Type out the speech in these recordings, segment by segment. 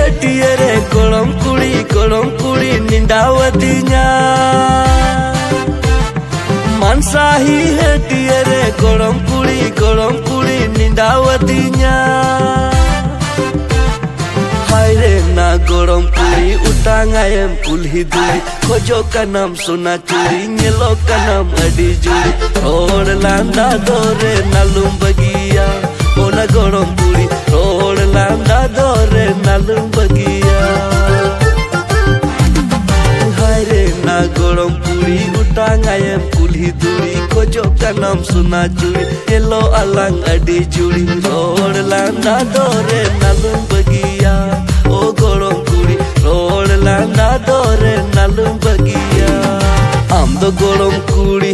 hatiye re golom kuri nindawatinya mansahi hatiye re golom kuri nindawatinya haire na golom kuri utangayem kulhi duri khojo kanam sona churi nyelo kanam adi juri rod landa dore nalum bagiya ona golom kuri rod landa dore nalum bagiya haire na golom kuri utangayem kulhi duri khojo kanam sona churi nyelo alang adi juri rod landa dore nalum bagiya o golom kuri rod landa dore nalum bagiya am do golom kuri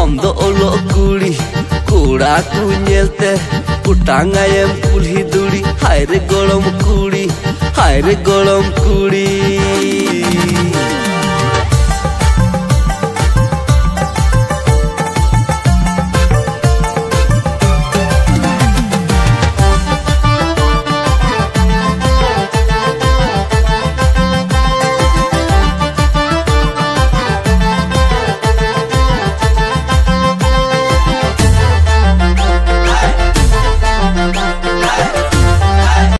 am do olo kuri kura ku nyelte utangayem kulhi duri haire golom kuri